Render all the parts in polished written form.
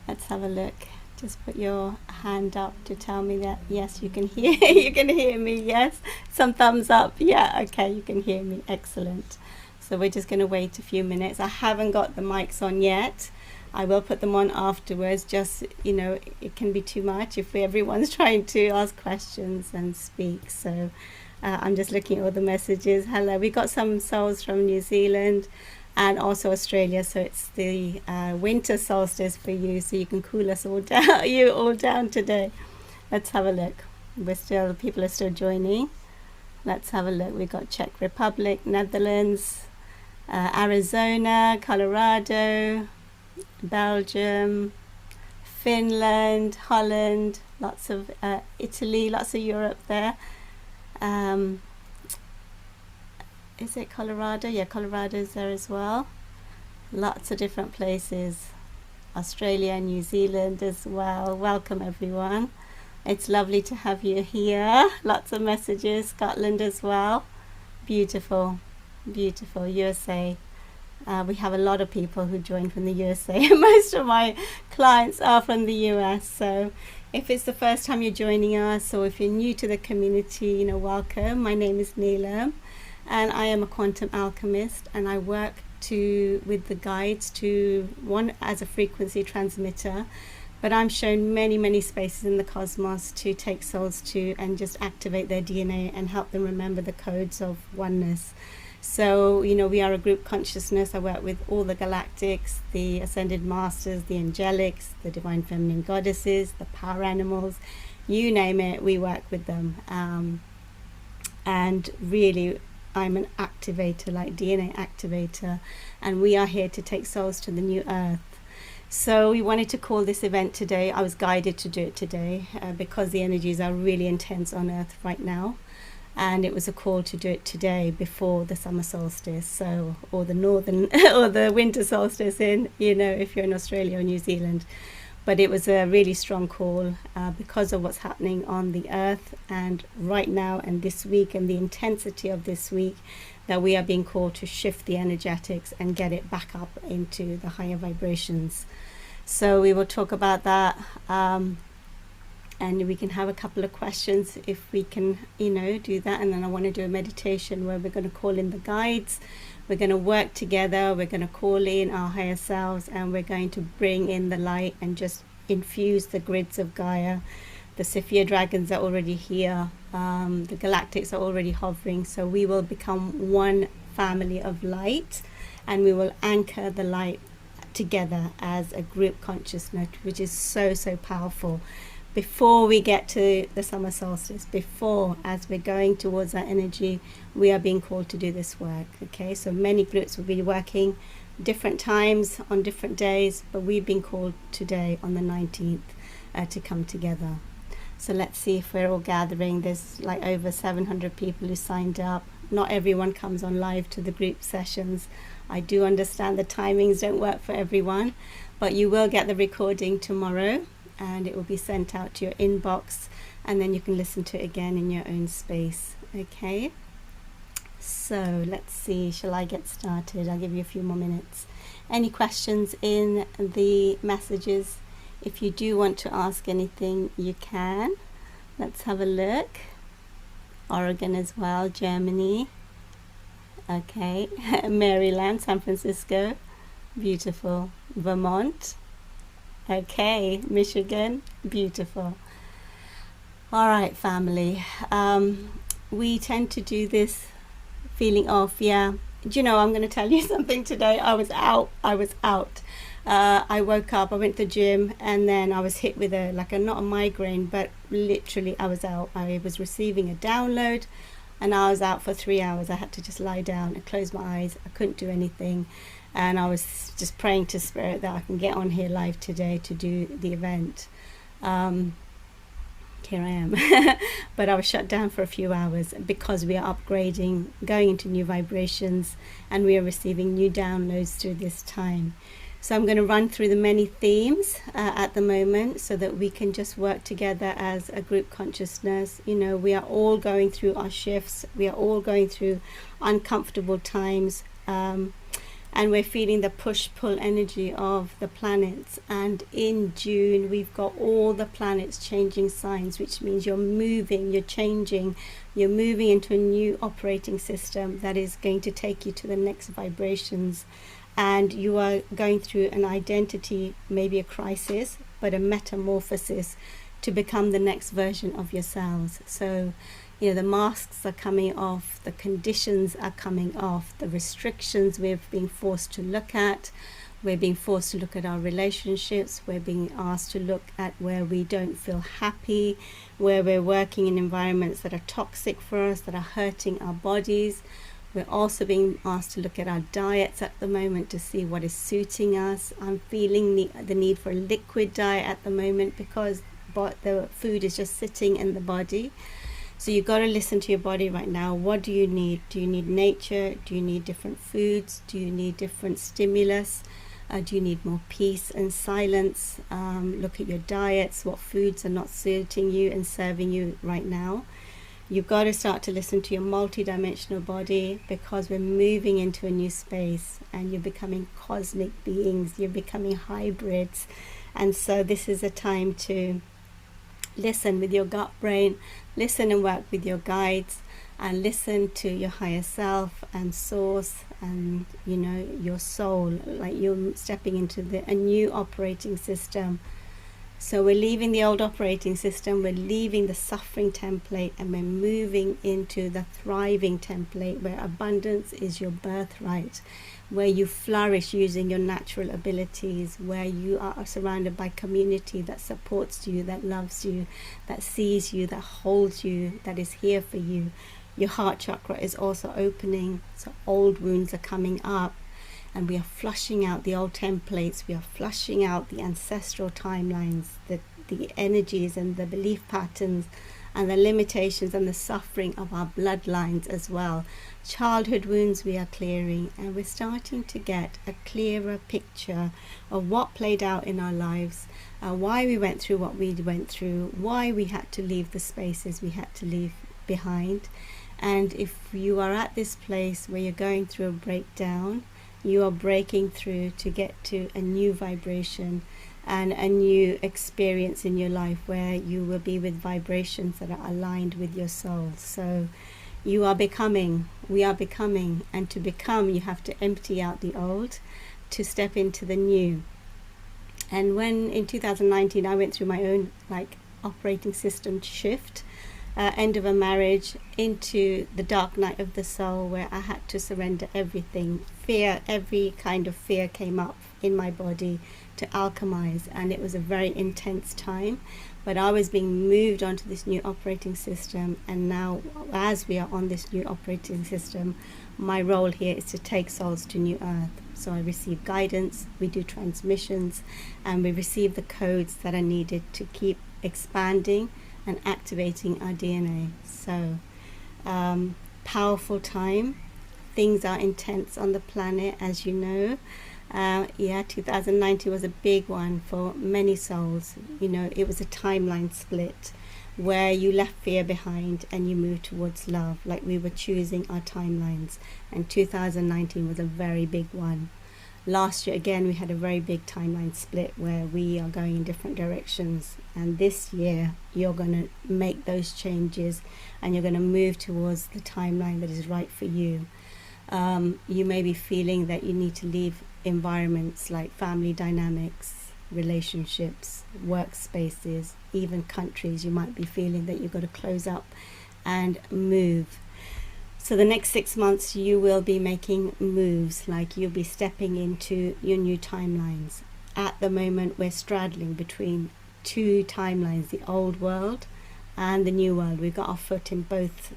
Let's have a look. Just put your hand up to tell me that yes, you can hear you can hear me. Yes, some thumbs up. Yeah, okay, you can hear me. Excellent. So we're just going to wait a few minutes. I haven't got the mics on yet. I will put them on afterwards. Just, it can be too much if everyone's trying to ask questions and speak. So I'm just looking at all the messages. Hello, we got some souls from New Zealand and also Australia. So it's the winter solstice for you. So you can cool us all down, you all down today. Let's have a look. People are still joining. Let's have a look. We got Czech Republic, Netherlands, Arizona, Colorado, Belgium, Finland, Holland, lots of Italy, lots of Europe there. Is it Colorado? Yeah, Colorado's there as well. Lots of different places. Australia, New Zealand as well. Welcome everyone. It's lovely to have you here. Lots of messages. Scotland as well. Beautiful, beautiful. USA. We have a lot of people who join from the USA. Most of my clients are from the US. So if it's the first time you're joining us, or if you're new to the community, welcome. My name is Neelam, and I am a quantum alchemist, and I work with the guides as a frequency transmitter. But I'm shown many spaces in the cosmos to take souls to and just activate their DNA and help them remember the codes of oneness. So, we are a group consciousness. I work with all the galactics, the ascended masters, the angelics, the divine feminine goddesses, the power animals, you name it, we work with them. And really, I'm an activator, like DNA activator, and we are here to take souls to the new earth. So we wanted to call this event today. I was guided to do it today because the energies are really intense on earth right now. And it was a call to do it today before the summer solstice, or the northern or the winter solstice if you're in Australia or New Zealand. But it was a really strong call because of what's happening on the earth and right now and this week, and the intensity of this week, that we are being called to shift the energetics and get it back up into the higher vibrations. So we will talk about that. And we can have a couple of questions if we can, do that. And then I want to do a meditation where we're going to call in the guides. We're going to work together. We're going to call in our higher selves, and we're going to bring in the light and just infuse the grids of Gaia. The Sophia dragons are already here. The galactics are already hovering. So we will become one family of light, and we will anchor the light together as a group consciousness, which is so powerful. Before we get to the summer solstice, as we're going towards that energy, we are being called to do this work. Okay, so many groups will be working different times on different days, but we've been called today on the 19th to come together. So let's see if we're all gathering. There's like over 700 people who signed up. Not everyone comes on live to the group sessions. I do understand the timings don't work for everyone, but you will get the recording tomorrow, and it will be sent out to your inbox, and then you can listen to it again in your own space. Okay, so let's see, shall I get started? I'll give you a few more minutes. Any questions in the messages? If you do want to ask anything, you can. Let's have a look. Oregon as well, Germany, okay. Maryland, San Francisco, beautiful. Vermont, okay, Michigan, beautiful. All right, family. We tend to do this feeling off. Yeah. Do you know, I'm going to tell you something today. I was out. I woke up, I went to the gym, and then I was hit with not a migraine, but literally I was out. I was receiving a download, and I was out for 3 hours. I had to just lie down and close my eyes. I couldn't do anything. And I was just praying to Spirit that I can get on here live today to do the event. Here I am. But I was shut down for a few hours because we are upgrading, going into new vibrations, and we are receiving new downloads through this time. So I'm going to run through the many themes at the moment so that we can just work together as a group consciousness. We are all going through our shifts. We are all going through uncomfortable times. and we're feeling the push-pull energy of the planets. And in June, we've got all the planets changing signs, which means you're moving, you're changing, you're moving into a new operating system that is going to take you to the next vibrations. And you are going through an identity, maybe a crisis, but a metamorphosis to become the next version of yourselves. So, you know, the masks are coming off, the conditions are coming off, the restrictions we're being forced to look at. We're being forced to look at our relationships. We're being asked to look at where we don't feel happy, where we're working in environments that are toxic for us, that are hurting our bodies. We're also being asked to look at our diets at the moment to see what is suiting us. I'm feeling the need for a liquid diet at the moment because the food is just sitting in the body. So you've got to listen to your body right now. What do you need? Do you need nature? Do you need different foods? Do you need different stimulus? Do you need more peace and silence? Look at your diets, what foods are not suiting you and serving you right now. You've got to start to listen to your multidimensional body, because we're moving into a new space and you're becoming cosmic beings, you're becoming hybrids. And so this is a time to listen with your gut brain, listen and work with your guides, and listen to your higher self and source and, you know, your soul, like you're stepping into a new operating system. So we're leaving the old operating system, we're leaving the suffering template, and we're moving into the thriving template where abundance is your birthright, where you flourish using your natural abilities, where you are surrounded by community that supports you, that loves you, that sees you, that holds you, that is here for you. Your heart chakra is also opening, so old wounds are coming up. And we are flushing out the old templates, we are flushing out the ancestral timelines, the energies and the belief patterns and the limitations and the suffering of our bloodlines as well. Childhood wounds we are clearing, and we're starting to get a clearer picture of what played out in our lives, why we went through what we went through, why we had to leave the spaces we had to leave behind. And if you are at this place where you're going through a breakdown, you are breaking through to get to a new vibration and a new experience in your life where you will be with vibrations that are aligned with your soul. So you are becoming, we are becoming, and to become you have to empty out the old to step into the new. And when in 2019 I went through my own operating system shift, end of a marriage, into the dark night of the soul, where I had to surrender everything. Fear, every kind of fear came up in my body to alchemize, and it was a very intense time. But I was being moved onto this new operating system, and now as we are on this new operating system, my role here is to take souls to new earth. So I receive guidance, we do transmissions, and we receive the codes that are needed to keep expanding and activating our DNA. So powerful time. Things are intense on the planet, as you know. 2019 was a big one for many souls. You know, it was a timeline split where you left fear behind and you moved towards love, like we were choosing our timelines. And 2019 was a very big one. Last year, again, we had a very big timeline split where we are going in different directions. And this year, you're going to make those changes and you're going to move towards the timeline that is right for you. You may be feeling that you need to leave environments like family dynamics, relationships, workspaces, even countries. You might be feeling that you've got to close up and move. So the next 6 months you will be making moves, like you'll be stepping into your new timelines. At the moment we're straddling between two timelines, the old world and the new world. We've got our foot in both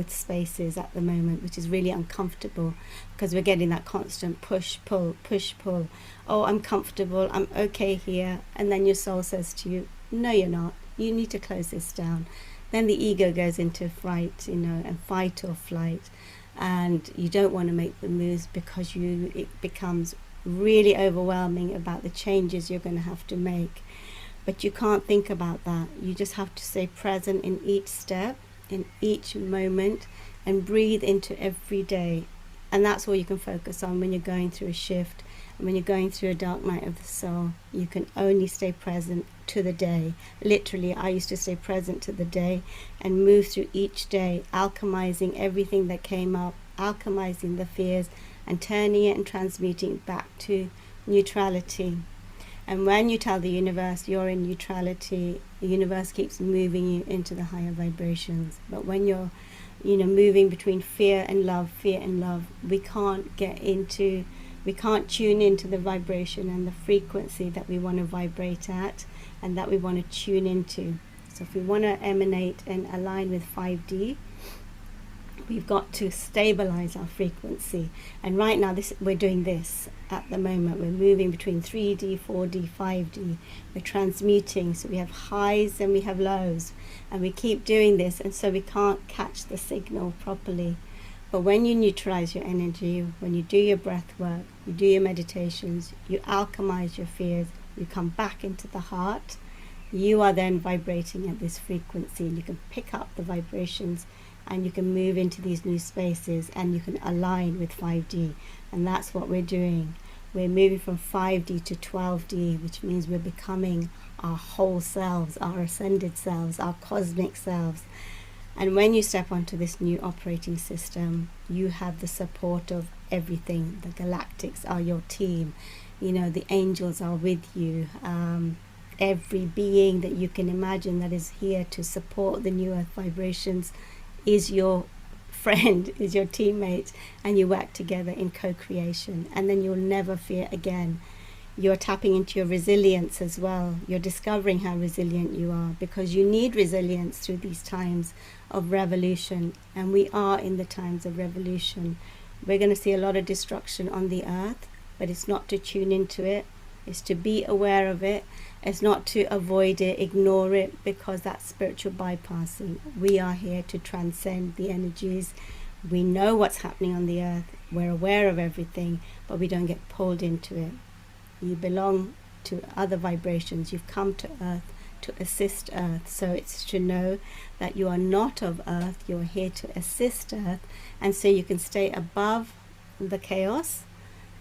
spaces at the moment, which is really uncomfortable because we're getting that constant push pull. Oh, I'm comfortable, I'm okay here, and then your soul says to you, no you're not, you need to close this down. Then the ego goes into fright, and fight or flight, and you don't want to make the moves because it becomes really overwhelming about the changes you're going to have to make. But you can't think about that. You just have to stay present in each step, in each moment, and breathe into every day. And that's all you can focus on when you're going through a shift. And when you're going through a dark night of the soul, you can only stay present to the day. Literally, I used to stay present to the day and move through each day, alchemizing everything that came up, alchemizing the fears, and turning it and transmuting it back to neutrality. And when you tell the universe you're in neutrality, the universe keeps moving you into the higher vibrations. But when you're, moving between fear and love, we can't tune into the vibration and the frequency that we want to vibrate at and that we want to tune into. So if we want to emanate and align with 5D, we've got to stabilize our frequency. And right now we're doing this at the moment. We're moving between 3D, 4D, 5D. We're transmuting, so we have highs and we have lows, and we keep doing this, and so we can't catch the signal properly. But when you neutralize your energy, when you do your breath work, you do your meditations, you alchemize your fears, you come back into the heart, you are then vibrating at this frequency, and you can pick up the vibrations and you can move into these new spaces and you can align with 5D. And that's what we're doing. We're moving from 5D to 12D, which means we're becoming our whole selves, our ascended selves, our cosmic selves. And when you step onto this new operating system, you have the support of everything. The galactics are your team. The angels are with you. Every being that you can imagine that is here to support the new earth vibrations is your friend, is your teammate, and you work together in co-creation, and then you'll never fear again. You're tapping into your resilience as well. You're discovering how resilient you are, because you need resilience through these times of revolution, and we are in the times of revolution. We're going to see a lot of destruction on the earth, but it's not to tune into it, it's to be aware of it. It's not to avoid it, ignore it, because that's spiritual bypassing. We are here to transcend the energies. We know what's happening on the earth. We're aware of everything, but we don't get pulled into it. You belong to other vibrations. You've come to earth to assist earth. So it's to know that you are not of earth. You're here to assist earth. And so you can stay above the chaos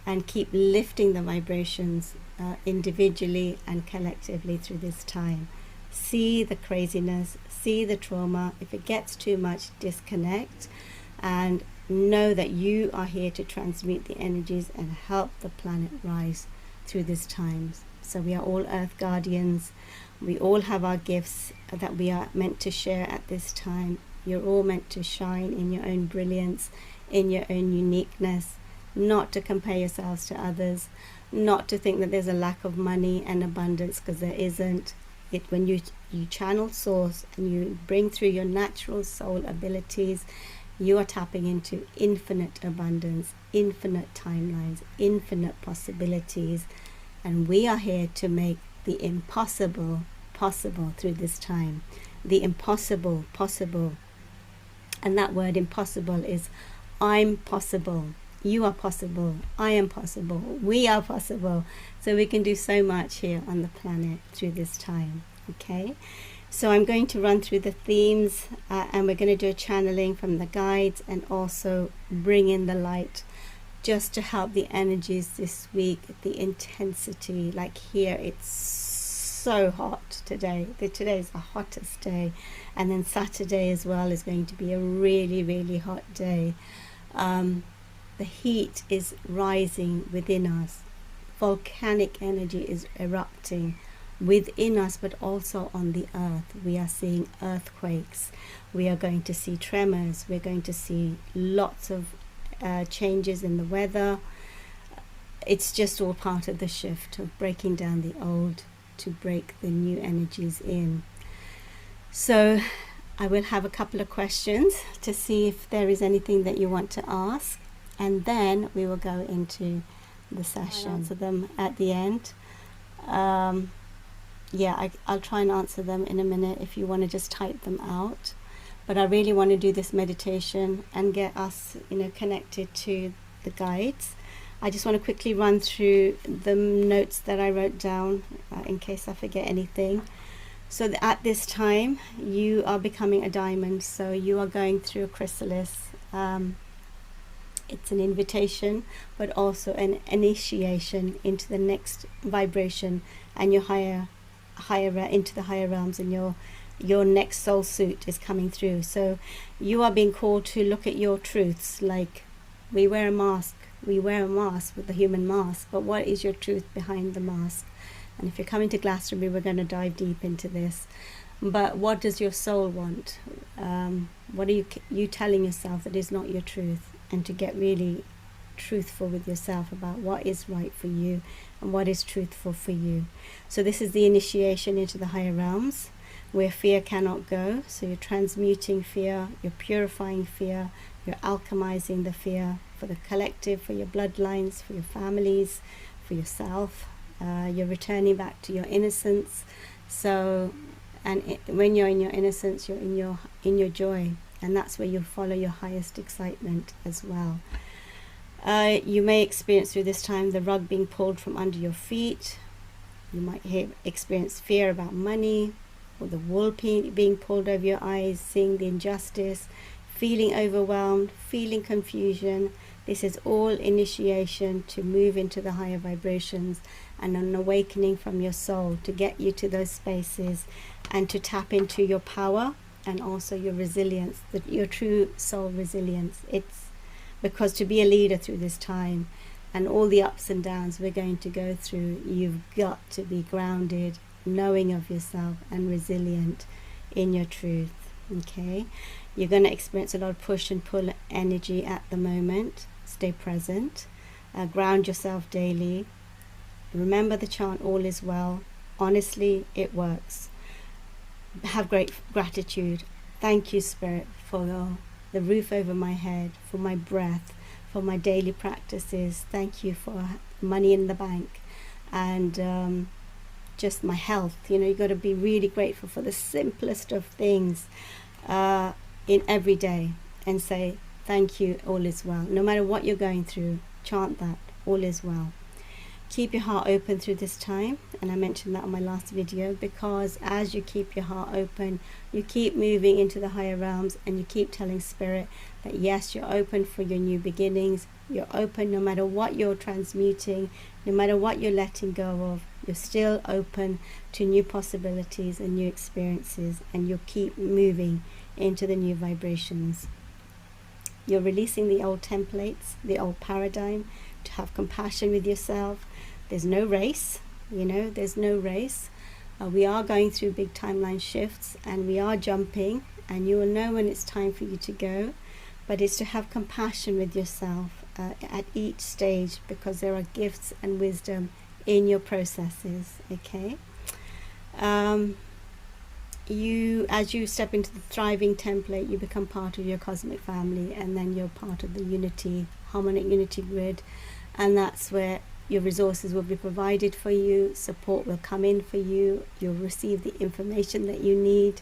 and keep lifting the vibrations individually and collectively through this time. See the craziness, see the trauma. If it gets too much, disconnect and know that you are here to transmute the energies and help the planet rise through this time. So we are all earth guardians. We all have our gifts that we are meant to share at this time. You're all meant to shine in your own brilliance, in your own uniqueness, not to compare yourselves to others, not to think that there's a lack of money and abundance, because there isn't. When you channel source and you bring through your natural soul abilities, you are tapping into infinite abundance, infinite timelines, infinite possibilities, and we are here to make the impossible possible through this time. The impossible possible. And that word impossible is I'm possible. You are possible. I am possible. We are possible. So we can do so much here on the planet through this time. Okay? So I'm going to run through the themes and we're going to do a channeling from the guides and also bring in the light just to help the energies this week, the intensity. Like here, it's so hot today. Today is the hottest day. And then Saturday as well is going to be a really, really hot day. The heat is rising within us. Volcanic energy is erupting within us, but also on the earth. We are seeing earthquakes. We are going to see tremors. We're going to see lots of changes in the weather. It's just all part of the shift of breaking down the old to break the new energies in. So I will have a couple of questions to see if there is anything that you want to ask. And then we will go into the session. I'll answer them at the end. I'll try and answer them in a minute if you want to just type them out. But I really want to do this meditation and get us, connected to the guides. I just want to quickly run through the notes that I wrote down in case I forget anything. So at this time, you are becoming a diamond. So you are going through a chrysalis. It's an invitation, but also an initiation into the next vibration and your higher into the higher realms, and your next soul suit is coming through. So you are being called to look at your truths. Like, we wear a mask with the human mask, but what is your truth behind the mask? And if you're coming to Glastonbury, we're going to dive deep into this. But what does your soul want? What are you telling yourself that is not your truth? And to get really truthful with yourself about what is right for you and what is truthful for you. So this is the initiation into the higher realms, where fear cannot go. So you're transmuting fear, you're purifying fear, you're alchemizing the fear for the collective, for your bloodlines, for your families, for yourself. You're returning back to your innocence. So, when you're in your innocence, you're in your joy, and that's where you'll follow your highest excitement as well. You may experience through this time the rug being pulled from under your feet. You might experience fear about money, or the wool being pulled over your eyes, seeing the injustice, feeling overwhelmed, feeling confusion. This is all initiation to move into the higher vibrations and an awakening from your soul to get you to those spaces and to tap into your power and also your resilience, your true soul resilience. It's because to be a leader through this time and all the ups and downs we're going to go through, you've got to be grounded, knowing of yourself, and resilient in your truth. Okay, you're going to experience a lot of push and pull energy at the moment. Stay present, ground yourself daily. Remember the chant, all is well. Honestly, it works. Have great gratitude. Thank you, Spirit, for the roof over my head, for my breath, for my daily practices. Thank you for money in the bank, and just my health. You've got to be really grateful for the simplest of things in every day, and say thank you, all is well. No matter what you're going through, chant that, all is well. Keep your heart open through this time, and I mentioned that on my last video, because as you keep your heart open, you keep moving into the higher realms, and you keep telling Spirit that yes, you're open for your new beginnings. You're open no matter what you're transmuting, no matter what you're letting go of. You're still open to new possibilities and new experiences, and you'll keep moving into the new vibrations. You're releasing the old templates, the old paradigm, to have compassion with yourself. There's no race, there's no race. We are going through big timeline shifts, and we are jumping, and you will know when it's time for you to go. But it's to have compassion with yourself at each stage, because there are gifts and wisdom in your processes. Okay. As you step into the thriving template, you become part of your cosmic family, and then you're part of the harmonic unity grid, and that's where your resources will be provided for you, support will come in for you, you'll receive the information that you need,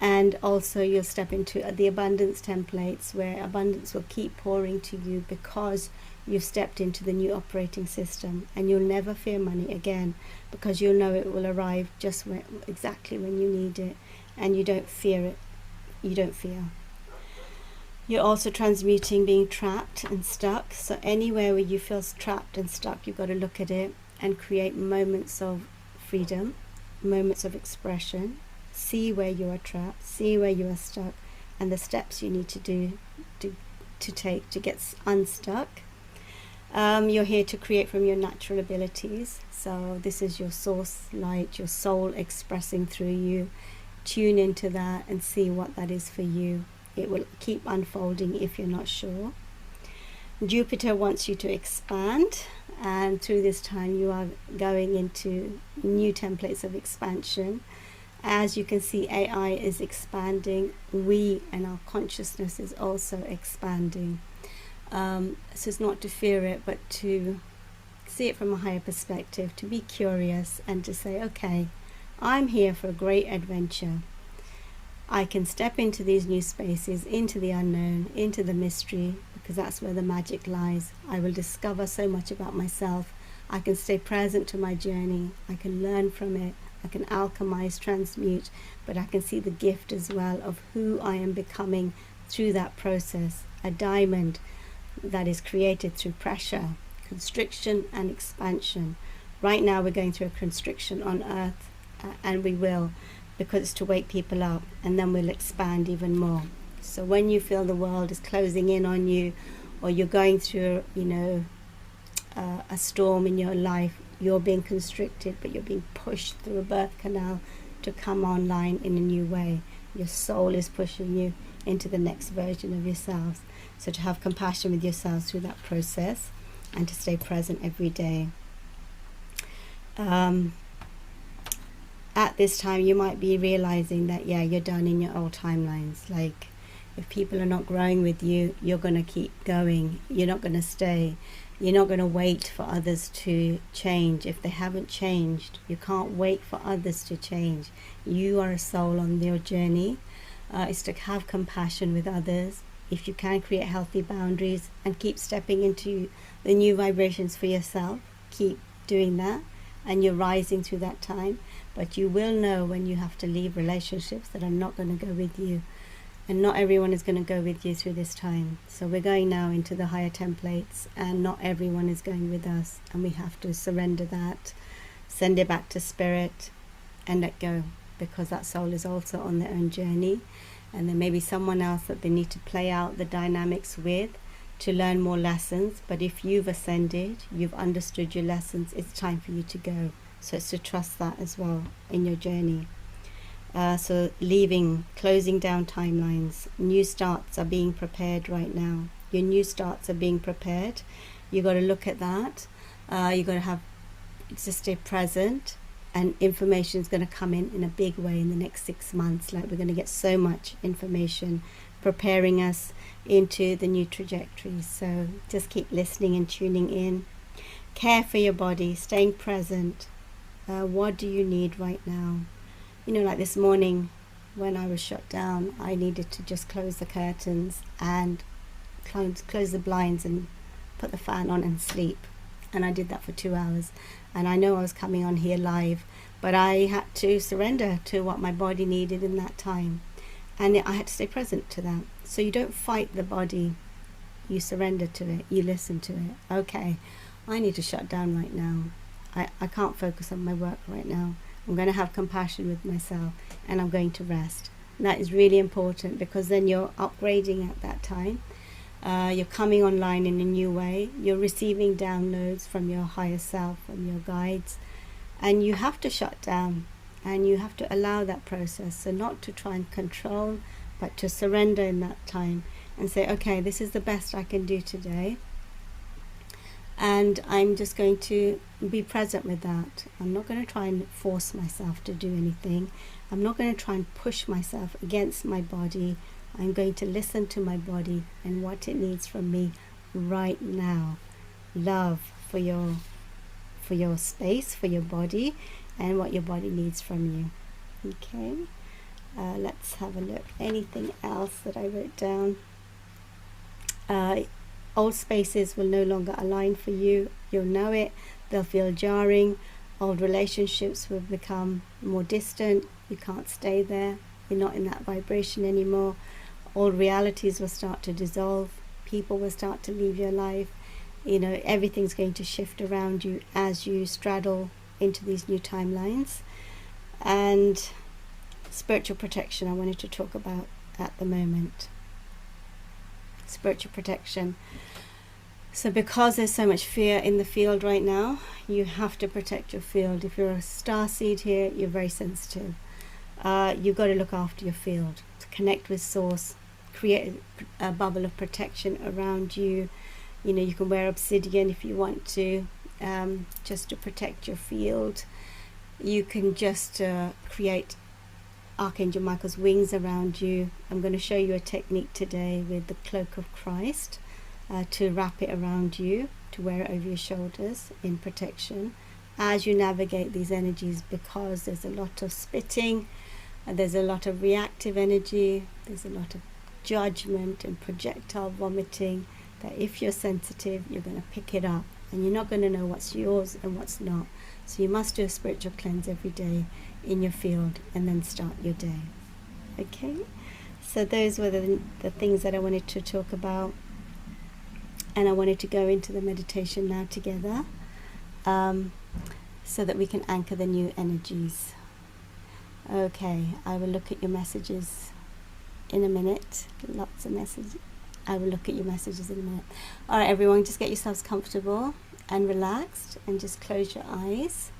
and also you'll step into the abundance templates, where abundance will keep pouring to you because you've stepped into the new operating system, and you'll never fear money again, because you'll know it will arrive just exactly when you need it, and you don't fear it. You don't fear. You're also transmuting being trapped and stuck. So anywhere where you feel trapped and stuck, you've got to look at it and create moments of freedom, moments of expression. See where you are trapped, see where you are stuck, and the steps you need to do to take to get unstuck. You're here to create from your natural abilities. So this is your source light, your soul expressing through you. Tune into that and see what that is for you. It will keep unfolding if you're not sure. Jupiter wants you to expand, and through this time you are going into new templates of expansion. As you can see, AI is expanding. We and our consciousness is also expanding. So it's not to fear it, but to see it from a higher perspective, to be curious and to say, okay, I'm here for a great adventure. I can step into these new spaces, into the unknown, into the mystery, because that's where the magic lies. I will discover so much about myself. I can stay present to my journey. I can learn from it. I can alchemize, transmute, but I can see the gift as well of who I am becoming through that process. A diamond, that is created through pressure, constriction and expansion. Right now we're going through a constriction on earth, and we will, because it's to wake people up, and then we'll expand even more. So when you feel the world is closing in on you, or you're going through, a storm in your life, you're being constricted, but you're being pushed through a birth canal to come online in a new way. Your soul is pushing you into the next version of yourselves. So to have compassion with yourselves through that process, and to stay present every day. At this time, you might be realizing that, you're done in your old timelines. Like, if people are not growing with you, you're going to keep going. You're not going to stay. You're not going to wait for others to change. If they haven't changed, you can't wait for others to change. You are a soul on your journey. It's to have compassion with others. If you can, create healthy boundaries and keep stepping into the new vibrations for yourself. Keep doing that, and you're rising through that time. But you will know when you have to leave relationships that are not going to go with you. And not everyone is going to go with you through this time. So we're going now into the higher templates, and not everyone is going with us. And we have to surrender that, send it back to spirit, and let go. Because that soul is also on their own journey. And there may be someone else that they need to play out the dynamics with to learn more lessons. But if you've ascended, you've understood your lessons, it's time for you to go. So it's to trust that as well in your journey. So leaving, closing down timelines. New starts are being prepared right now. Your new starts are being prepared. You've got to look at that. You've got to just stay present. And information is going to come in a big way in the next 6 months. Like, we're going to get so much information preparing us into the new trajectory. So just keep listening and tuning in. Care for your body, staying present. What do you need right now? Like this morning when I was shut down, I needed to just close the curtains and close the blinds and put the fan on and sleep. And I did that for 2 hours. And I know I was coming on here live, but I had to surrender to what my body needed in that time. And I had to stay present to that. So you don't fight the body. You surrender to it. You listen to it. Okay, I need to shut down right now. I can't focus on my work right now. I'm going to have compassion with myself, and I'm going to rest. And that is really important, because then you're upgrading at that time. You're coming online in a new way. You're receiving downloads from your higher self, from your guides. And you have to shut down, and you have to allow that process. So not to try and control, but to surrender in that time and say, okay, this is the best I can do today. And I'm just going to be present with that. I'm not going to try and force myself to do anything. I'm not going to try and push myself against my body. I'm going to listen to my body and what it needs from me right now. Love for your space, for your body, and what your body needs from you. Okay, let's have a look. Anything else that I wrote down? Old spaces will no longer align for you. You'll know it. They'll feel jarring. Old relationships will become more distant. You can't stay there. You're not in that vibration anymore. Old realities will start to dissolve. People will start to leave your life. Everything's going to shift around you as you straddle into these new timelines. And spiritual protection I wanted to talk about at the moment. Spiritual protection. So because there's so much fear in the field right now, you have to protect your field. If you're a starseed here, you're very sensitive. You've got to look after your field, to connect with source, create a bubble of protection around you. You can wear obsidian if you want to, just to protect your field. You can just create Archangel Michael's wings around you. I'm going to show you a technique today with the cloak of Christ, to wrap it around you, to wear it over your shoulders in protection as you navigate these energies, because there's a lot of spitting, there's a lot of reactive energy, there's a lot of judgment and projectile vomiting, that if you're sensitive, you're going to pick it up, and you're not going to know what's yours and what's not. So you must do a spiritual cleanse every day in your field, and then start your day. Okay, so those were the things that I wanted to talk about. And I wanted to go into the meditation now together, so that we can anchor the new energies. Okay, I will look at your messages in a minute. Lots of messages. I will look at your messages in a minute. All right, everyone, just get yourselves comfortable and relaxed, and just close your eyes.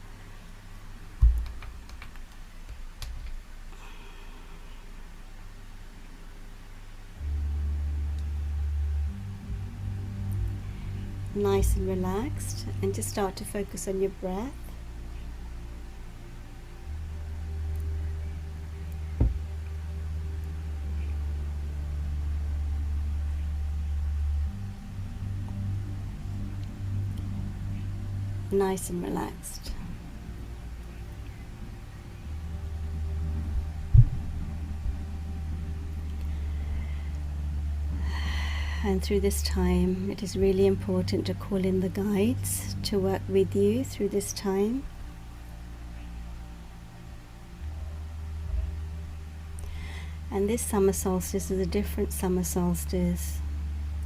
Nice and relaxed, and just start to focus on your breath. Nice and relaxed. And through this time, it is really important to call in the guides to work with you through this time. And this summer solstice is a different summer solstice.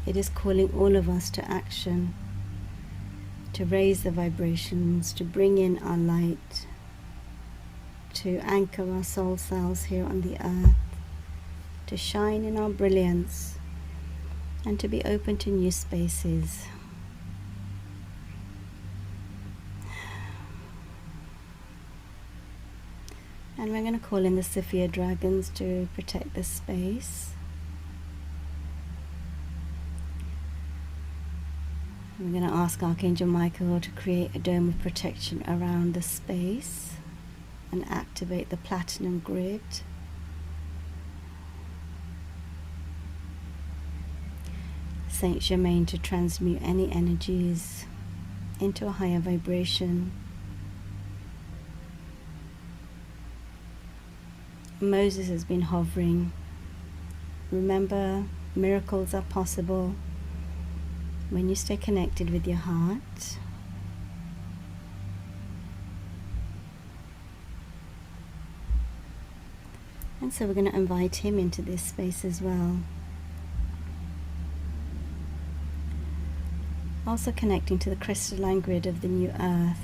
It is calling all of us to action, to raise the vibrations, to bring in our light, to anchor our soul cells here on the earth, to shine in our brilliance, and to be open to new spaces. And we're going to call in the Sophia dragons to protect the space. We're going to ask Archangel Michael to create a dome of protection around the space and activate the platinum grid. Saint Germain to transmute any energies into a higher vibration. Moses has been hovering. Remember, miracles are possible when you stay connected with your heart. And so we're going to invite him into this space as well. Also connecting to the crystalline grid of the new earth.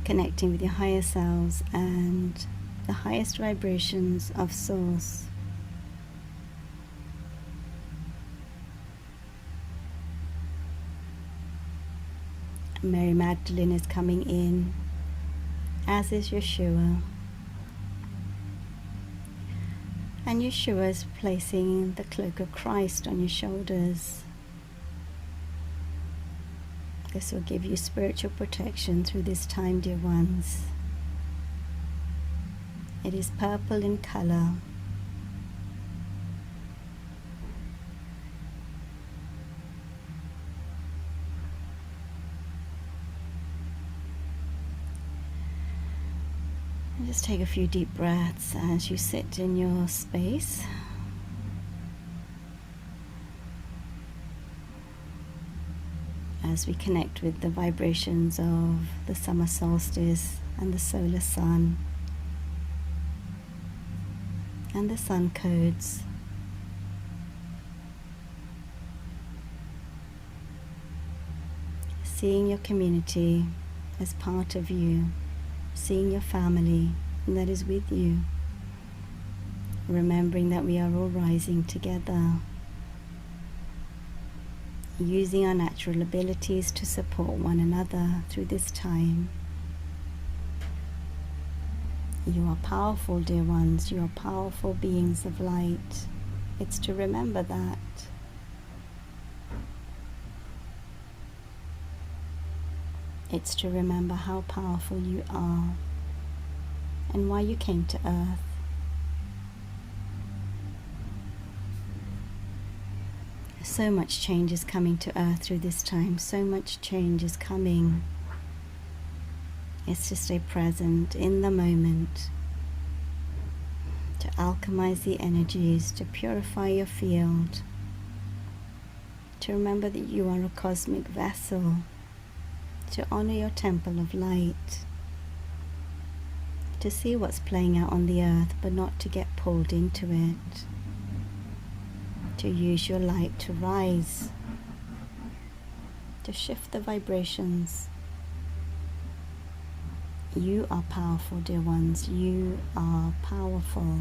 Connecting with your higher selves and the highest vibrations of Source. Mary Magdalene is coming in, as is Yeshua. And Yeshua is placing the cloak of Christ on your shoulders. This will give you spiritual protection through this time, dear ones. It is purple in color. And just take a few deep breaths as you sit in your space. As we connect with the vibrations of the summer solstice and the solar sun and the sun codes. Seeing your community as part of you, seeing your family that is with you, remembering that we are all rising together, using our natural abilities to support one another through this time. You are powerful, dear ones. You are powerful beings of light. It's to remember that. It's to remember how powerful you are and why you came to Earth. So much change is coming to Earth through this time. So much change is coming. It's to stay present in the moment, to alchemize the energies, to purify your field, to remember that you are a cosmic vessel to honor your temple of light, to see what's playing out on the earth, but not to get pulled into it, to use your light to rise, to shift the vibrations. You are powerful, dear ones. You are powerful.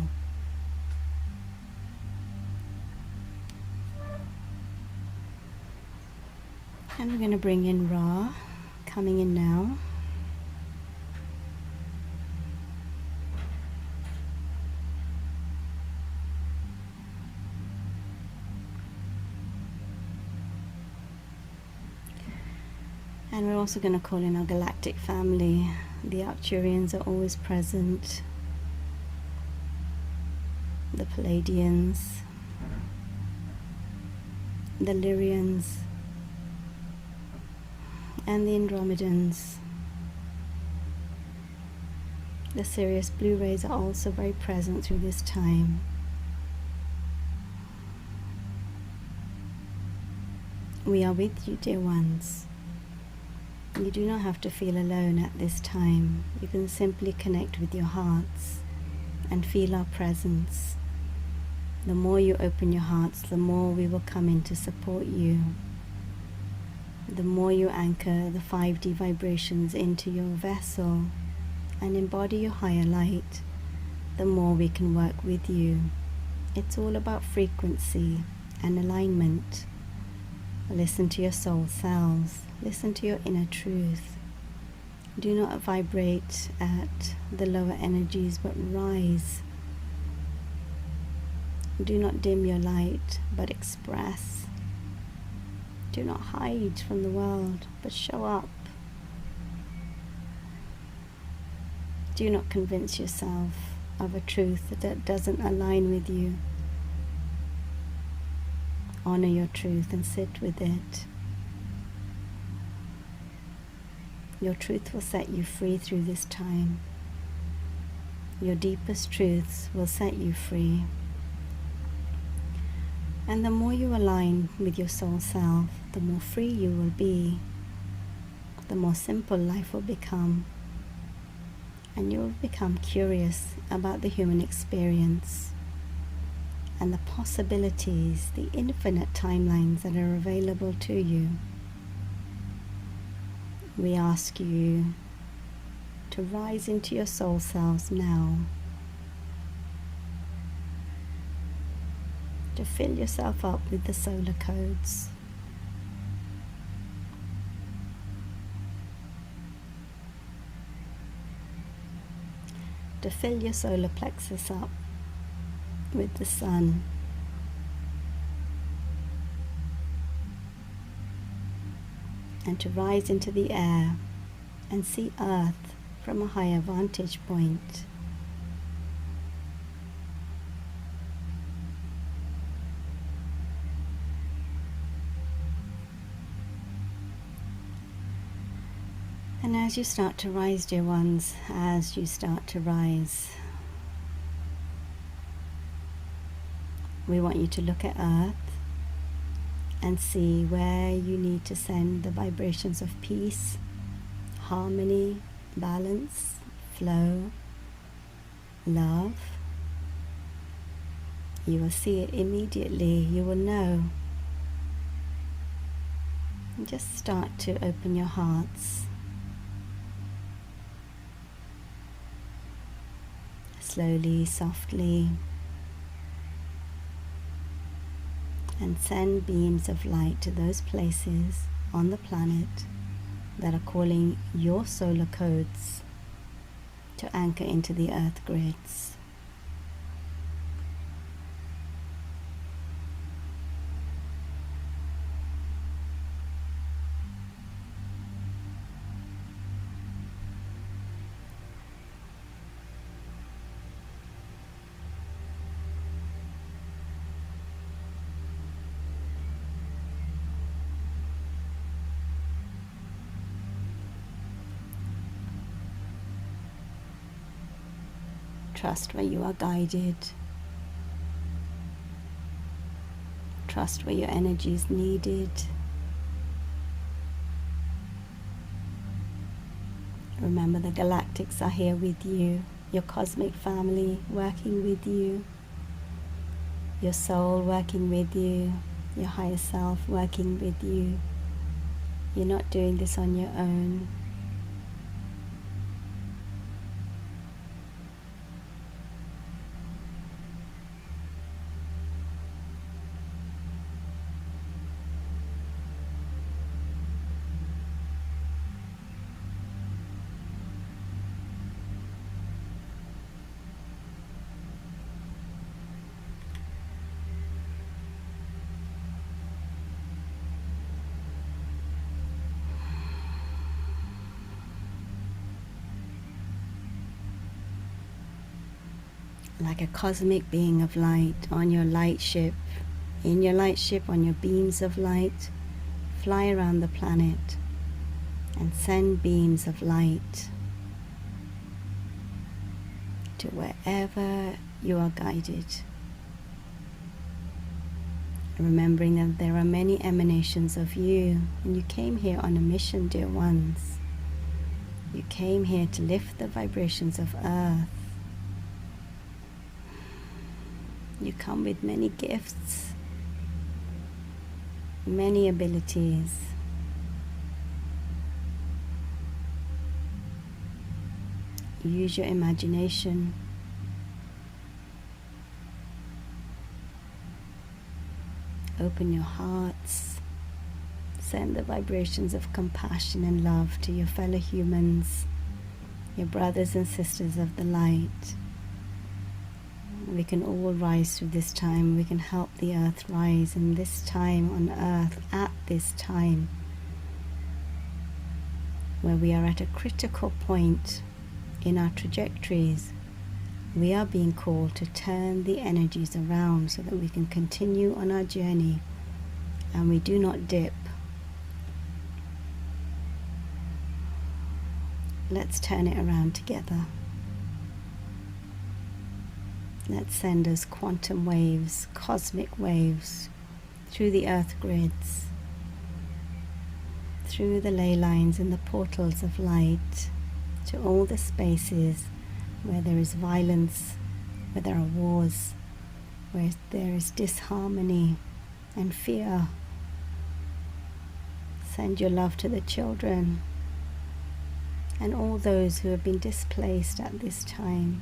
And we're going to bring in Ra, coming in now. And we're also going to call in our galactic family. The Arcturians are always present. The Palladians, the Lyrians, and the Andromedans. The Sirius blue rays are also very present through this time. We are with you, dear ones. You do not have to feel alone at this time. You can simply connect with your hearts and feel our presence. The more you open your hearts, the more we will come in to support you. The more you anchor the 5D vibrations into your vessel and embody your higher light, the more we can work with you. It's all about frequency and alignment. Listen to your soul selves. Listen to your inner truth. Do not vibrate at the lower energies, but rise. Do not dim your light, but express. Do not hide from the world, but show up. Do not convince yourself of a truth that doesn't align with you. Honor your truth and sit with it. Your truth will set you free through this time. Your deepest truths will set you free. And the more you align with your soul self, the more free you will be. The more simple life will become. And you will become curious about the human experience and the possibilities, the infinite timelines that are available to you. We ask you to rise into your soul selves now, to fill yourself up with the solar codes. To fill your solar plexus up with the sun. And to rise into the air and see Earth from a higher vantage point. And as you start to rise, dear ones, as you start to rise, we want you to look at Earth and see where you need to send the vibrations of peace, harmony, balance, flow, love. You will see it immediately. You will know. And just start to open your hearts. Slowly, softly. And send beams of light to those places on the planet that are calling your solar codes to anchor into the earth grids. Trust where you are guided. Trust where your energy is needed. Remember, the galactics are here with you, your cosmic family working with you, your soul working with you, your higher self working with you. You're not doing this on your own. Like a cosmic being of light on your light ship, in your light ship, on your beams of light, fly around the planet and send beams of light to wherever you are guided. Remembering that there are many emanations of you, and you came here on a mission, dear ones. You came here to lift the vibrations of Earth. You come with many gifts, many abilities. Use your imagination. Open your hearts. Send the vibrations of compassion and love to your fellow humans, your brothers and sisters of the light. We can all rise through this time. We can help the earth rise in this time on earth, at this time, where we are at a critical point in our trajectories. We are being called to turn the energies around so that we can continue on our journey and we do not dip. Let's turn it around together. Let's send us quantum waves, cosmic waves, through the earth grids, through the ley lines and the portals of light, to all the spaces where there is violence, where there are wars, where there is disharmony and fear. Send your love to the children and all those who have been displaced at this time.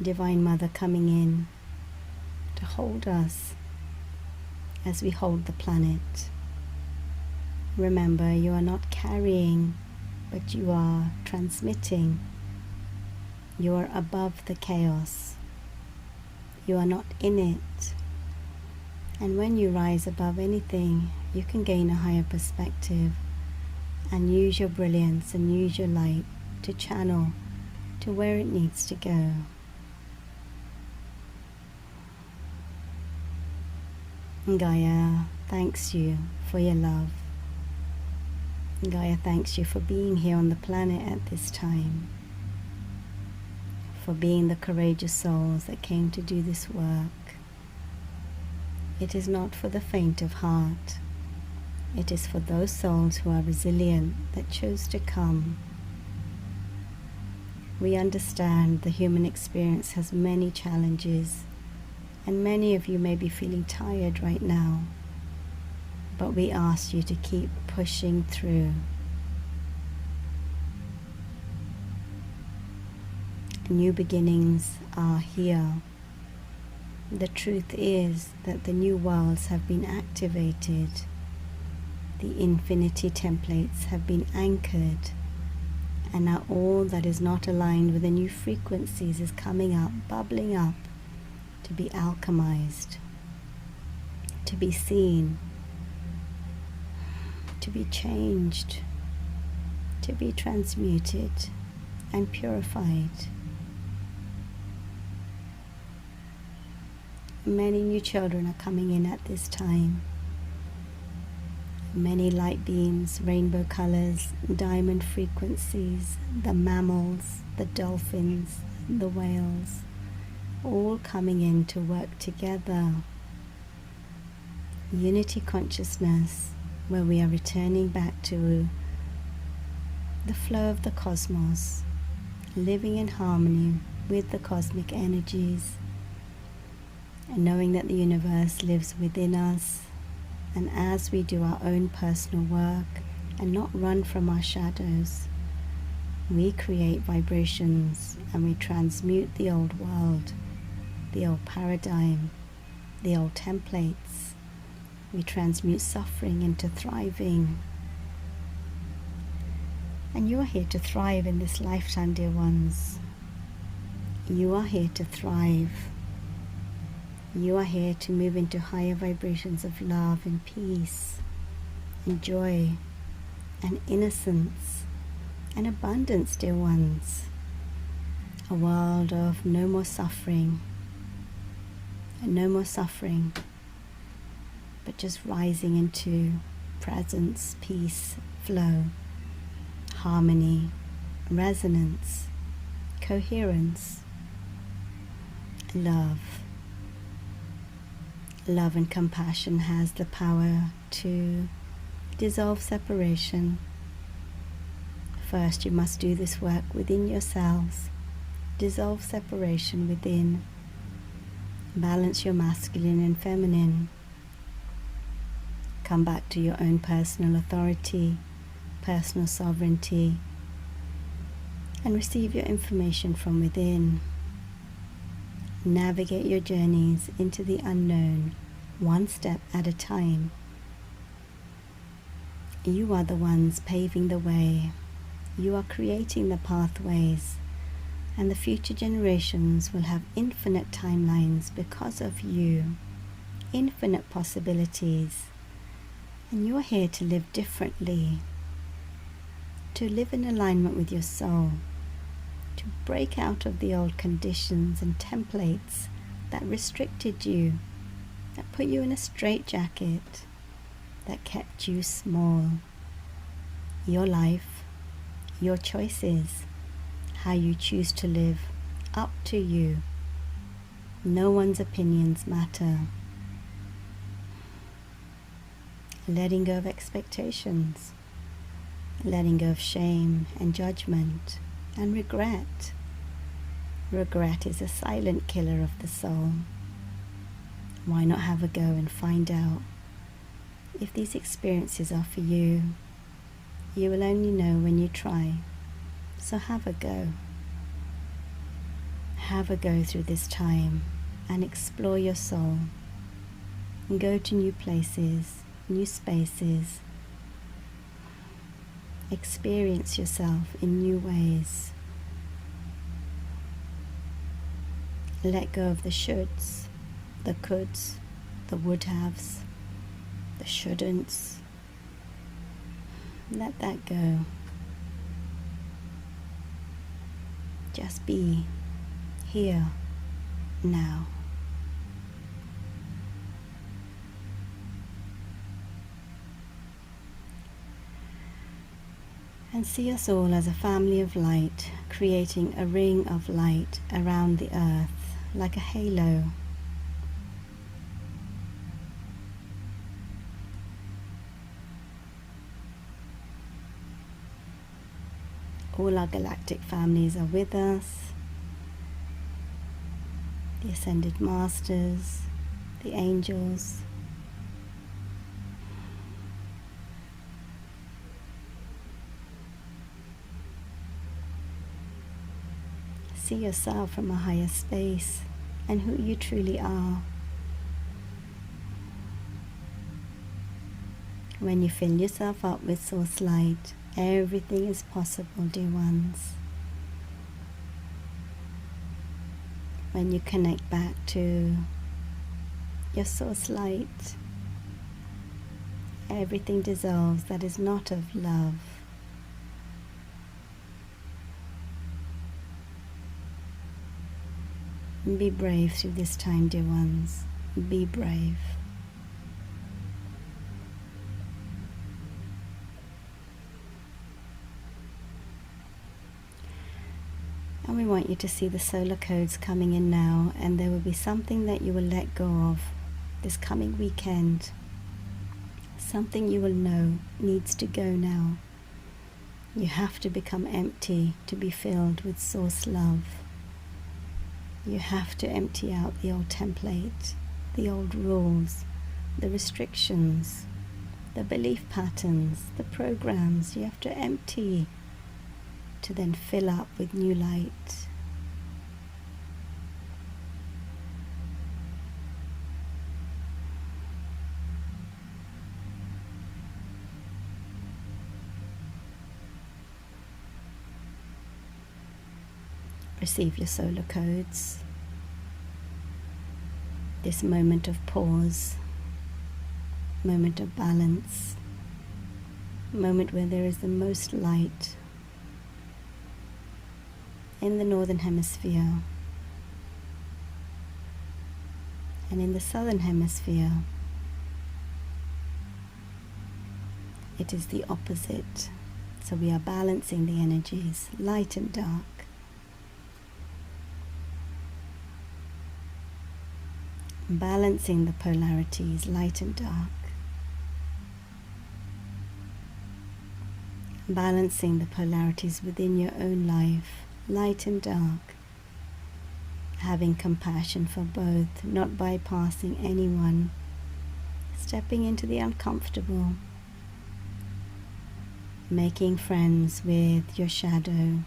Divine Mother coming in to hold us as we hold the planet. Remember, you are not carrying, but you are transmitting. You are above the chaos. You are not in it. And when you rise above anything, you can gain a higher perspective and use your brilliance and use your light to channel to where it needs to go. Gaia thanks you for your love. Gaia thanks you for being here on the planet at this time, for being the courageous souls that came to do this work. It is not for the faint of heart. It is for those souls who are resilient that chose to come. We understand the human experience has many challenges, and many of you may be feeling tired right now, but we ask you to keep pushing through. New beginnings are here. The truth is that the new worlds have been activated. The infinity templates have been anchored, and now all that is not aligned with the new frequencies is coming up, bubbling up, to be alchemized, to be seen, to be changed, to be transmuted and purified. Many new children are coming in at this time. Many light beams, rainbow colors, diamond frequencies, the mammals, the dolphins, the whales, all coming in to work together. Unity consciousness, where we are returning back to the flow of the cosmos, living in harmony with the cosmic energies, and knowing that the universe lives within us. And as we do our own personal work and not run from our shadows, we create vibrations and we transmute the old world, the old paradigm, the old templates. We transmute suffering into thriving. And you are here to thrive in this lifetime, dear ones. You are here to thrive. You are here to move into higher vibrations of love and peace and joy and innocence and abundance, dear ones. A world of no more suffering, and no more suffering, but just rising into presence, peace, flow, harmony, resonance, coherence, love. Love and compassion has the power to dissolve separation. First, you must do this work within yourselves. Dissolve separation within. Balance your masculine and feminine. Come back to your own personal authority, personal sovereignty, and receive your information from within. Navigate your journeys into the unknown, one step at a time. You are the ones paving the way. You are creating the pathways, and the future generations will have infinite timelines because of you, infinite possibilities. And you are here to live differently, to live in alignment with your soul, to break out of the old conditions and templates that restricted you, that put you in a straitjacket, that kept you small. Your life, your choices, how you choose to live, up to you. No one's opinions matter. Letting go of expectations, letting go of shame and judgment and regret. Regret is a silent killer of the soul. Why not have a go and find out if these experiences are for you? You will only know when you try. So have a go. Have a go through this time and explore your soul. And go to new places, new spaces. Experience yourself in new ways. Let go of the shoulds, the coulds, the would haves, the shouldn'ts. Let that go. Just be here, now. And see us all as a family of light, creating a ring of light around the earth, like a halo. All our galactic families are with us. The Ascended Masters, the angels. See yourself from a higher space and who you truly are. When you fill yourself up with source light, everything is possible, dear ones. When you connect back to your source light, everything dissolves that is not of love. Be brave through this time, dear ones. Be brave. And we want you to see the solar codes coming in now, and there will be something that you will let go of this coming weekend. something you will know needs to go now. You have to become empty to be filled with source love. You have to empty out the old template, the old rules, the restrictions, the belief patterns, the programs. You have to empty to then fill up with new light. Receive your solar codes. This moment of pause, moment of balance, moment where there is the most light in the northern hemisphere, and in the southern hemisphere it is the opposite. So we are balancing the energies, light and dark. Balancing the polarities, light and dark. Balancing the polarities within your own life, light and dark. Having compassion for both, not bypassing anyone. Stepping into the uncomfortable. Making friends with your shadow.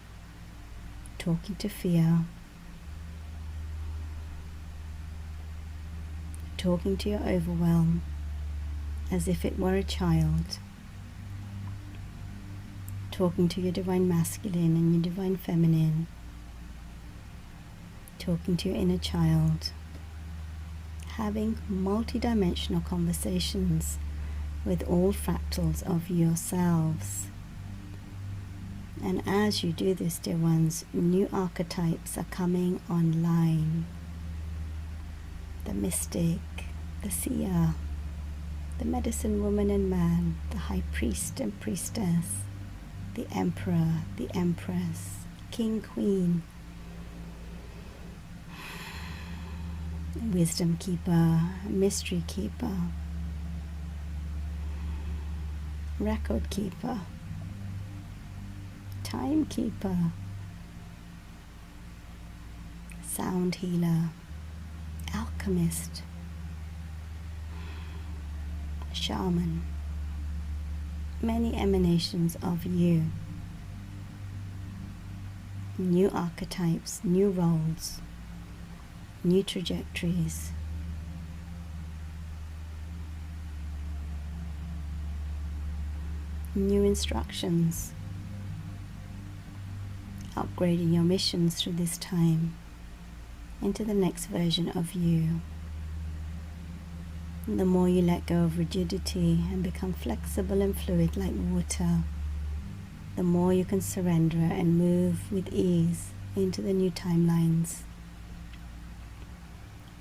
Talking to fear. Talking to your overwhelm as if it were a child. Talking to your divine masculine and your divine feminine. Talking to your inner child. Having multi-dimensional conversations with all fractals of yourselves. And as you do this, dear ones, new archetypes are coming online. The mystic, the seer, the medicine woman and man, the high priest and priestess, the emperor, the empress, king, queen, wisdom keeper, mystery keeper, record keeper, time keeper, sound healer, alchemist, shaman, many emanations of you, new archetypes, new roles, new trajectories, new instructions, upgrading your missions through this time into the next version of you. The more you let go of rigidity and become flexible and fluid like water, the more you can surrender and move with ease into the new timelines.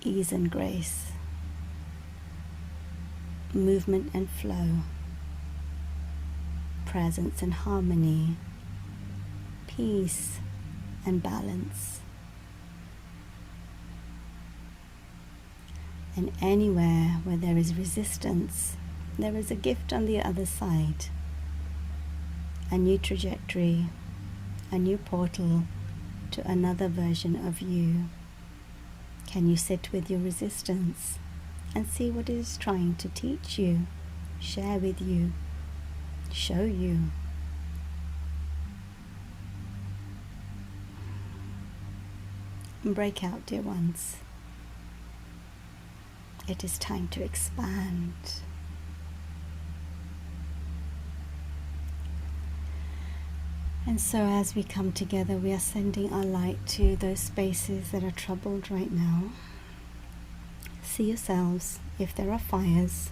Ease and grace, movement and flow, presence and harmony, peace and balance. And anywhere where there is resistance, there is a gift on the other side. A new trajectory, a new portal to another version of you. Can you sit with your resistance and see what it is trying to teach you, share with you, show you? And break out, dear ones. It is time to expand. And so as we come together, we are sending our light to those spaces that are troubled right now. See yourselves, if there are fires,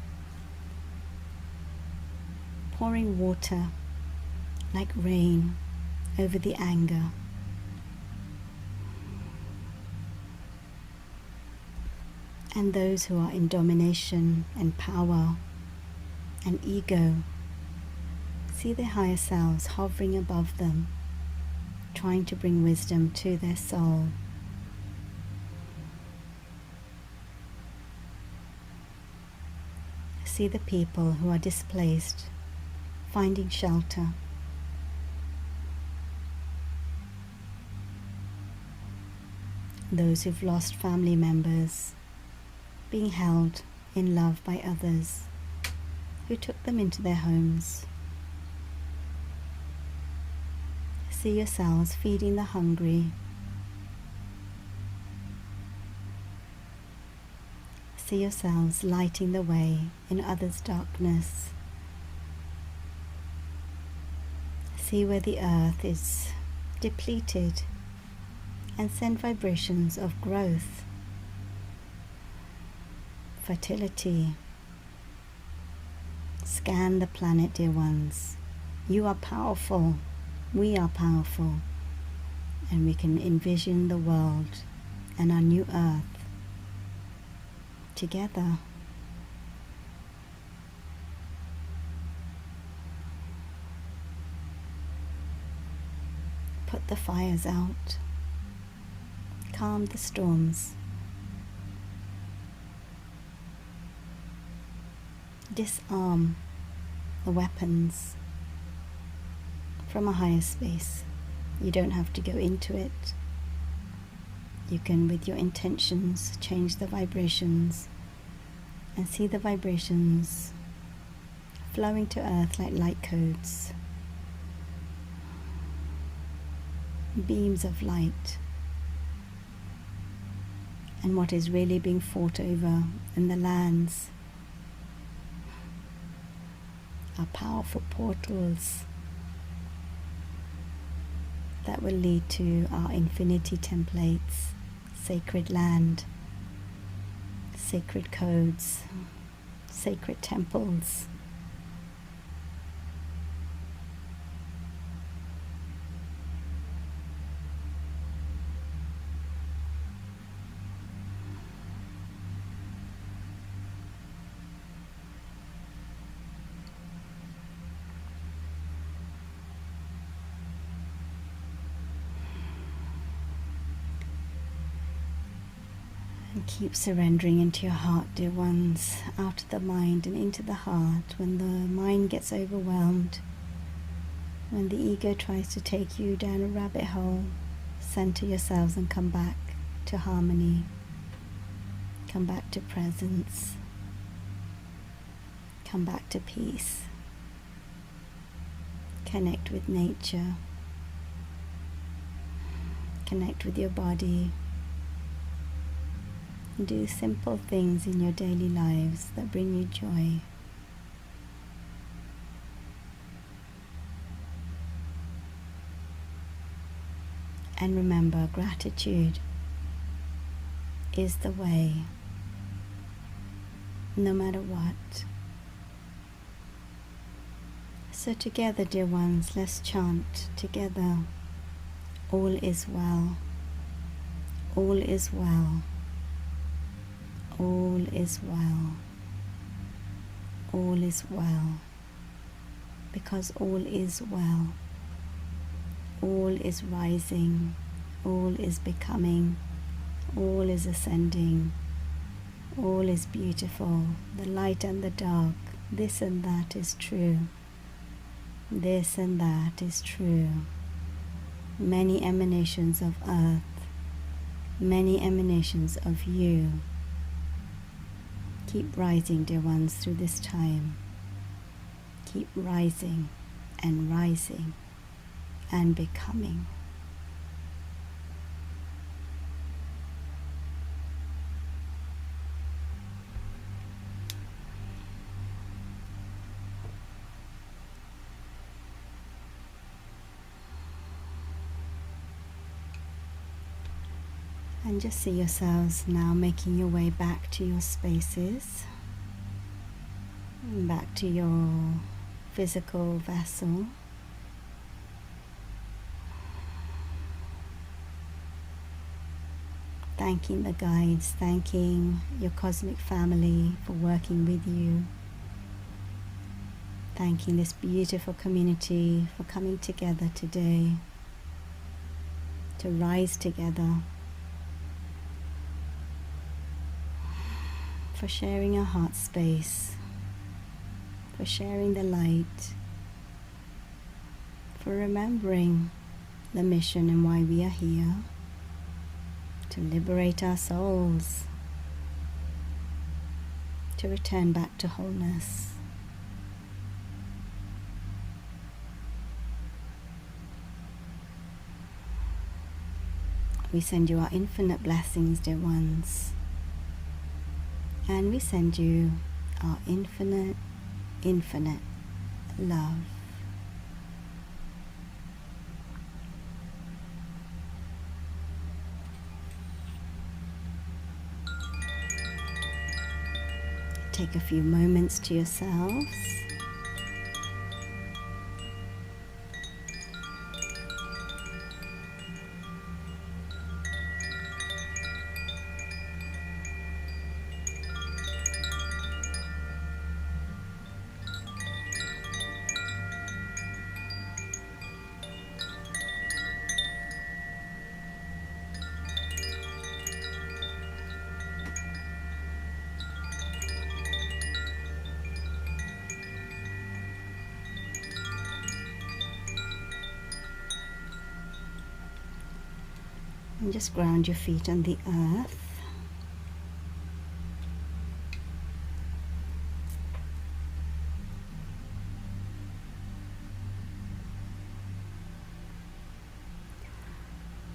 pouring water like rain over the anger. And those who are in domination and power and ego, see their higher selves hovering above them, trying to bring wisdom to their soul. see the people who are displaced, finding shelter. Those who've lost family members, being held in love by others who took them into their homes. See yourselves feeding the hungry. See yourselves lighting the way in others' darkness. See where the earth is depleted and send vibrations of growth, fertility. Scan the planet, dear ones. You are powerful. We are powerful. And we can envision the world and our new earth together. Put the fires out. Calm the storms. Disarm the weapons from a higher space. You don't have to go into it. You can, with your intentions, change the vibrations and see the vibrations flowing to earth like light codes, beams of light. And what is really being fought over in the lands are powerful portals that will lead to our infinity templates, sacred land, sacred codes, sacred temples. And keep surrendering into your heart, dear ones, out of the mind and into the heart. When the mind gets overwhelmed, when the ego tries to take you down a rabbit hole, center yourselves and come back to harmony. Come back to presence. Come back to peace. Connect with nature. Connect with your body. Do simple things in your daily lives that bring you joy. And remember, gratitude is the way, no matter what. So together, dear ones, let's chant together. All is well. All is well. All is well. All is well. Because all is well. All is rising. All is becoming. All is ascending. All is beautiful. The light and the dark. This and that is true. This and that is true. Many emanations of earth. Many emanations of you. Keep rising, dear ones, through this time. Keep rising and rising and becoming. And just see yourselves now making your way back to your spaces, back to your physical vessel. Thanking the guides, thanking your cosmic family for working with you. Thanking this beautiful community for coming together today, to rise together. For sharing our heart space, for sharing the light, for remembering the mission and why we are here, to liberate our souls, to return back to wholeness. We send you our infinite blessings, dear ones, and we send you our infinite, infinite love. Take a few moments to yourselves. And just ground your feet on the earth.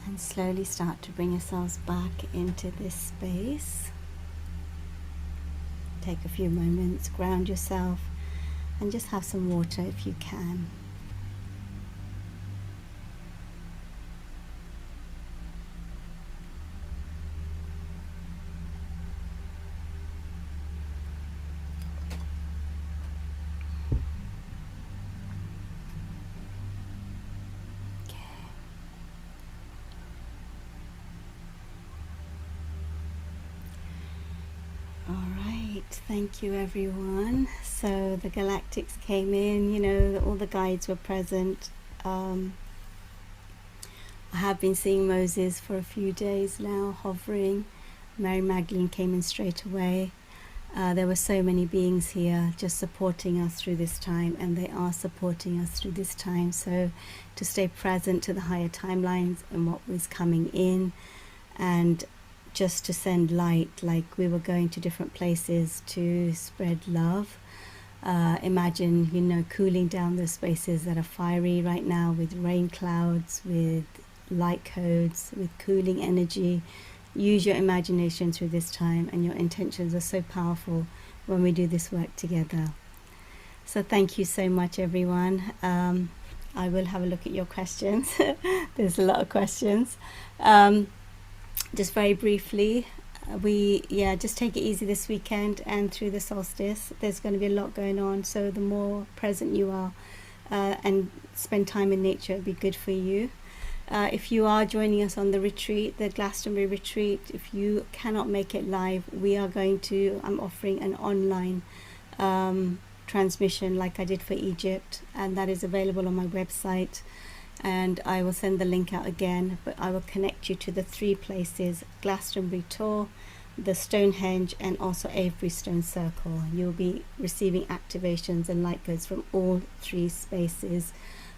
And slowly start to bring yourselves back into this space. Take a few moments, ground yourself, and just have some water if you can. Thank you, everyone. So the galactics came in, all the guides were present. I have been seeing Moses for a few days now, hovering. Mary Magdalene came in straight away. There were so many beings here just supporting us through this time, and they are supporting us through this time. So to stay present to the higher timelines and what was coming in, and just to send light, like we were going to different places to spread love. Imagine, cooling down those spaces that are fiery right now with rain clouds, with light codes, with cooling energy. Use your imagination through this time, and your intentions are so powerful when we do this work together. So thank you so much, everyone. I will have a look at your questions. There's a lot of questions. Just very briefly, just take it easy this weekend and through the solstice. There's going to be a lot going on, so the more present you are and spend time in nature, it'll be good for you. If you are joining us on the retreat, the Glastonbury retreat, if you cannot make it live, I'm offering an online transmission like I did for Egypt, and that is available on my website. And I will send the link out again, but I will connect you to the 3 places: Glastonbury Tour, the Stonehenge, and also Avebury Stone Circle. You'll be receiving activations and light codes from all 3 spaces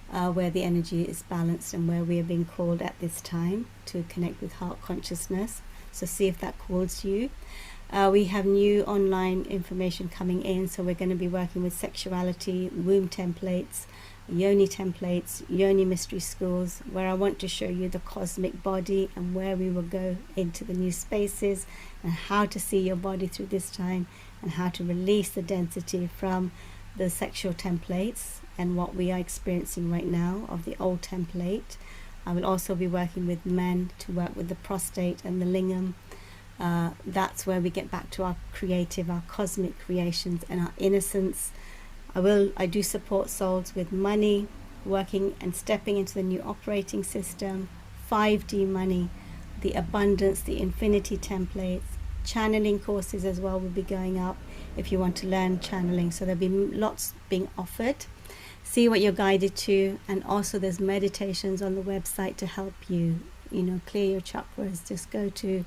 where the energy is balanced and where we are being called at this time to connect with heart consciousness. So see if that calls you. We have new online information coming in, so we're going to be working with sexuality, womb templates, yoni templates, yoni mystery schools, where I want to show you the cosmic body and where we will go into the new spaces and how to see your body through this time and how to release the density from the sexual templates and what we are experiencing right now of the old template. I will also be working with men to work with the prostate and the lingam. That's where we get back to our creative, our cosmic creations and our innocence. I do support souls with money, working and stepping into the new operating system, 5D money, the abundance, the infinity templates, channeling courses as well will be going up if you want to learn channeling. So there'll be lots being offered. See what you're guided to, and also there's meditations on the website to help you, clear your chakras. Just go to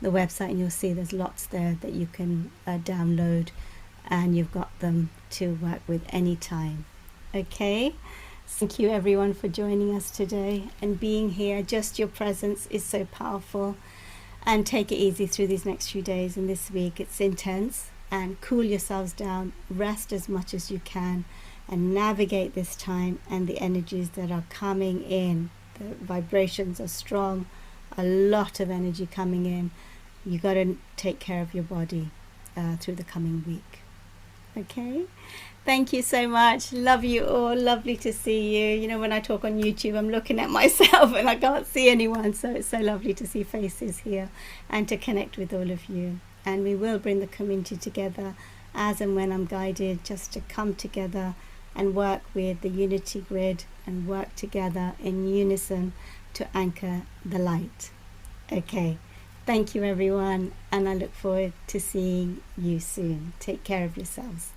the website and you'll see there's lots there that you can download and you've got them to work with anytime. Okay? Thank you everyone for joining us today and being here. Just your presence is so powerful. And take it easy through these next few days and this week. It's intense, and cool yourselves down, rest as much as you can, and navigate this time and the energies that are coming in. The vibrations are strong, a lot of energy coming in. You got to take care of your body through the coming week. Okay? Thank you so much. Love you all. Lovely to see you. You know, when I talk on YouTube, I'm looking at myself and I can't see anyone. So it's so lovely to see faces here and to connect with all of you. And we will bring the community together as and when I'm guided, just to come together and work with the unity grid and work together in unison to anchor the light. Okay. Thank you, everyone. And I look forward to seeing you soon. Take care of yourselves.